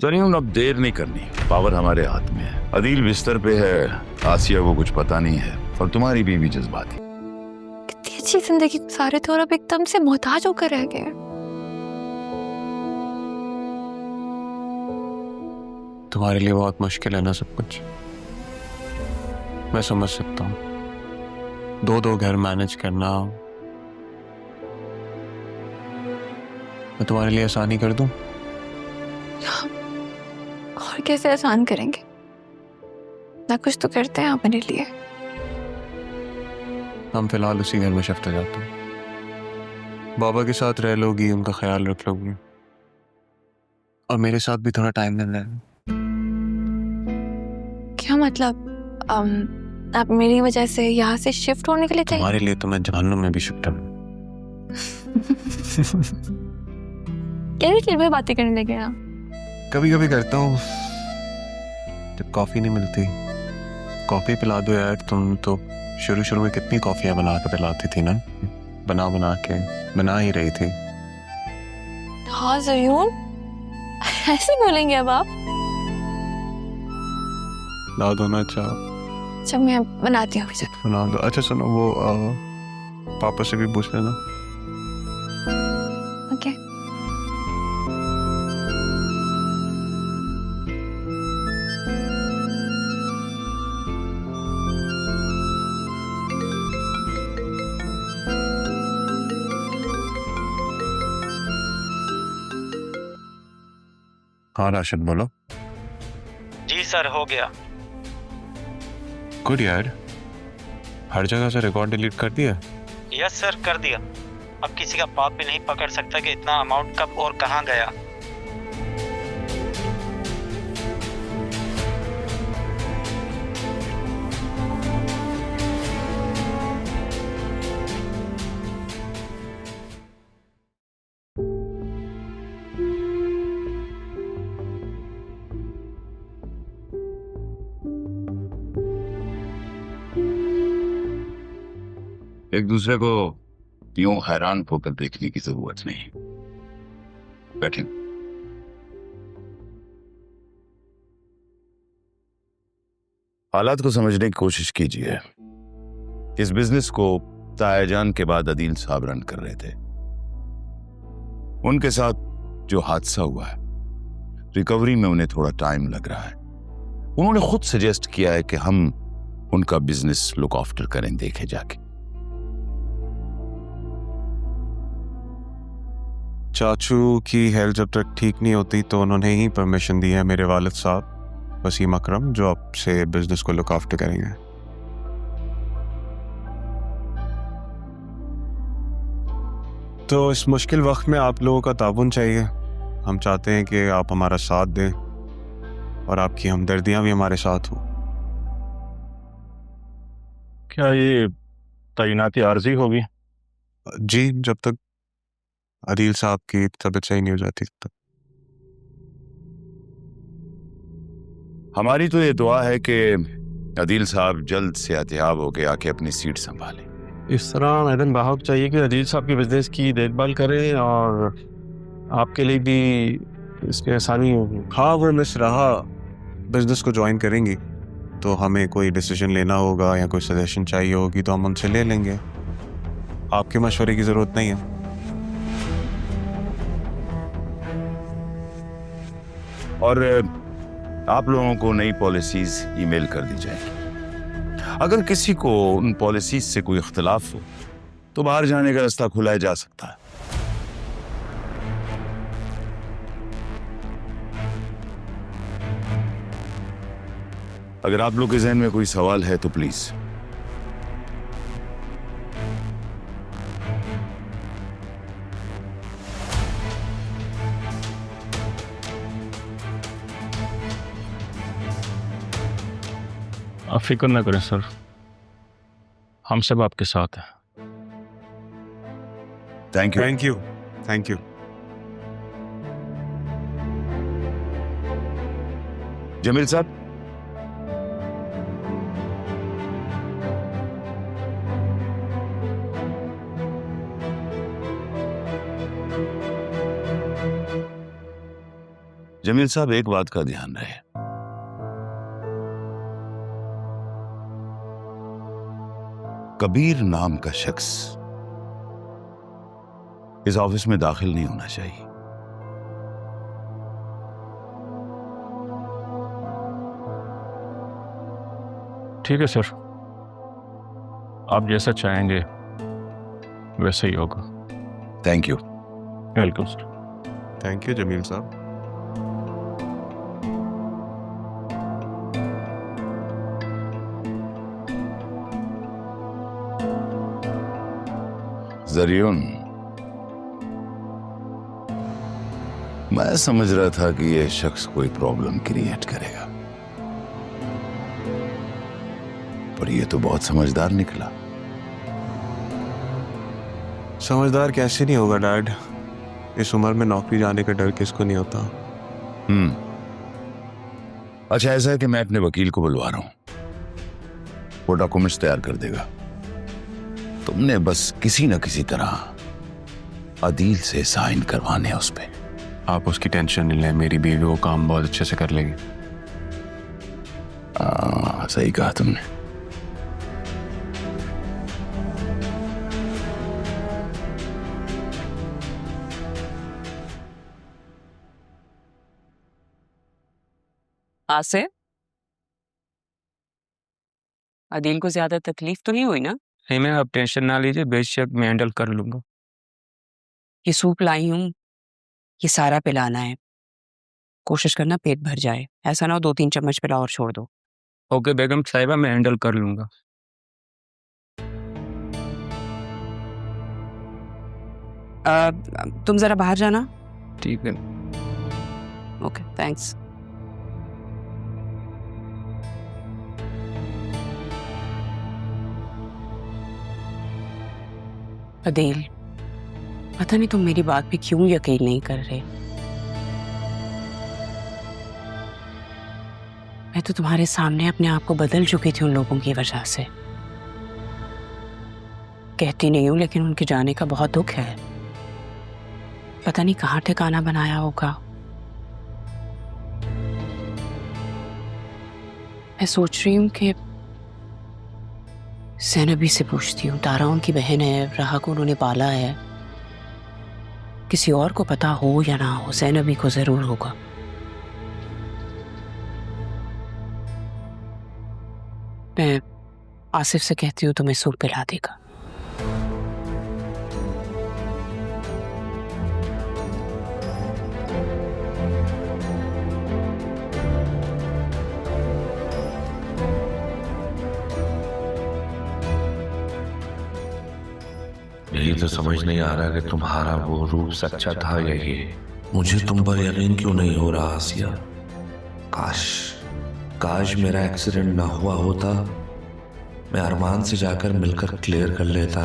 जरीन, अब देर नहीं करनी, पावर हमारे हाथ में है। अदील बिस्तर पे है, आसिया को कुछ पता नहीं है, और तुम्हारी बीवी जज्बाती। कितनी अच्छी जिंदगी गुजारे थे और अब एकदम से मोहताज होकर रह गए। तुम्हारे लिए बहुत मुश्किल है ना सब कुछ, मैं समझ सकता हूँ। दो घर मैनेज करना, मैं तुम्हारे लिए आसानी कर दूं? और कैसे आसान करेंगे, ना कुछ तो करते हैं आप मेरे लिए। हम फिलहाल उसी घर में शिफ्ट हो जाते हैं। बाबा के साथ रह लोगी, उनका ख्याल रख लोगी, और मेरे साथ भी थोड़ा टाइम मिल रहा है। क्या मतलब? आप मेरी वजह से यहाँ से शिफ्ट होने के लिए चाहिए? तुम्हारे लिए तो मैं जहन्नुम में भी शिफ्ट हूँ। कैसी चिल में बातें करने लगे आप? कभी कभी करता हूँ, जब कॉफी नहीं मिलती। कॉफी पिला दो यार, तुम तो शुरू में कितनी कॉफियाँ बना के पिलाती थी ना, बना ही रही थी। हाँ ज़रूर, ऐसे बोलेंगे अब आप? ला दो ना चाह। अच्छा मैं बनाती हूँ अभी। बना दो। अच्छा सुनो, वो पापा से भी पूछ लेना। ओके। हाँ राशिद बोलो। जी सर, हो गया। गुड यार, हर जगह से रिकॉर्ड डिलीट कर दिया? यस सर, कर दिया। अब किसी का बाप भी नहीं पकड़ सकता कि इतना अमाउंट कब और कहाँ गया। एक दूसरे को यूं हैरान होकर देखने की जरूरत नहीं। बैठे। हालात को समझने की कोशिश कीजिए। इस बिजनेस को तायाजान के बाद अदील साहब रन कर रहे थे। उनके साथ जो हादसा हुआ है, रिकवरी में उन्हें थोड़ा टाइम लग रहा है। उन्होंने खुद सजेस्ट किया है कि हम उनका बिजनेस लुक आफ्टर करें, देखे जाके। चाचू की हेल्थ जब तक ठीक नहीं होती तो उन्होंने ही परमिशन दी है मेरे वालिद साहब वसीम अकरम, जो अब से बिजनेस को लुक आफ्टर करेंगे। तो इस मुश्किल वक्त में आप लोगों का ताउन चाहिए। हम चाहते हैं कि आप हमारा साथ दें और आपकी हमदर्दियां भी हमारे साथ हो। क्या ये तैनाती आर्जी होगी? जी, जब तक अदील साहब की तबीयत सही नहीं हो जाती तब। हमारी तो ये दुआ है कि अदील साहब जल्द से एहतियाब होके आके अपनी सीट संभालें। इस तरह मैडम बाहर चाहिए कि अजीज साहब की बिजनेस की देखभाल करें और आपके लिए भी इसकी आसानी होगी। हाँ, वो मिस रहा बिजनेस को ज्वाइन करेंगी तो हमें कोई डिसीजन लेना होगा या कोई सजेशन चाहिए होगी तो हम उनसे ले लेंगे। आपके मशवरे की जरूरत नहीं है। और आप लोगों को नई पॉलिसीज ईमेल कर दी जाएगी। अगर किसी को उन पॉलिसीज से कोई इख्तिलाफ हो तो बाहर जाने का रास्ता खुलाया जा सकता है। अगर आप लोग के ज़हन में कोई सवाल है तो प्लीज। आप फिक्र ना करें सर, हम सब आपके साथ हैं। Thank you. Thank you, thank you. Jamil sahab, Jamil साहब, एक बात का ध्यान रहे, कबीर नाम का शख्स इस ऑफिस में दाखिल नहीं होना चाहिए। ठीक है सर, आप जैसा चाहेंगे वैसा ही होगा। Thank you. Welcome sir. Thank you Jamil sahab. जरियुन, मैं समझ रहा था कि यह शख्स कोई प्रॉब्लम क्रिएट करेगा, पर यह तो बहुत समझदार निकला। समझदार कैसे नहीं होगा डैड, इस उम्र में नौकरी जाने का डर किसको नहीं होता। अच्छा, ऐसा है कि मैं अपने वकील को बुलवा रहा हूं, वो डॉक्यूमेंट्स तैयार कर देगा। तुमने बस किसी न किसी तरह अदील से साइन करवाने हैं उस पे। आप उसकी टेंशन नहीं लें, मेरी बीवी वो काम बहुत अच्छे से कर लेगी। सही कहा तुमने। आसिफ, अदील को ज्यादा तकलीफ तो नहीं हुई ना? नहीं मैम, आप टेंशन ना लीजिए, बेशक मैं हैंडल कर लूंगा। ये सूप लाई हूँ, ये सारा पिलाना है। कोशिश करना पेट भर जाए, ऐसा ना हो 2-3 चम्मच पिला और छोड़ दो। ओके बेगम साहिबा, मैं हैंडल कर लूंगा। तुम जरा बाहर जाना। ठीक है। Okay, thanks. अदील, पता नहीं तुम मेरी बात पे क्यों यकीन नहीं कर रहे। मैं तो तुम्हारे सामने अपने आप को बदल चुकी थी उन लोगों की वजह से। कहती नहीं हूं, लेकिन उनके जाने का बहुत दुख है। पता नहीं कहाँ ठिकाना बनाया होगा। मैं सोच रही हूँ कि ज़ैनबी से पूछती हूँ। तारा उनकी बहन है, राहा को उन्होंने पाला है। किसी और को पता हो या ना हो, ज़ैनबी को जरूर होगा। मैं आसिफ से कहती हूँ तुम्हें सूप पिला देगा। यही तो समझ नहीं आ रहा कि तुम्हारा वो रूप सच्चा था या ये। मुझे तुम पर यकीन क्यों नहीं हो रहा आसिया। काश मेरा एक्सीडेंट ना हुआ होता, मैं अरमान से जाकर मिलकर क्लियर कर लेता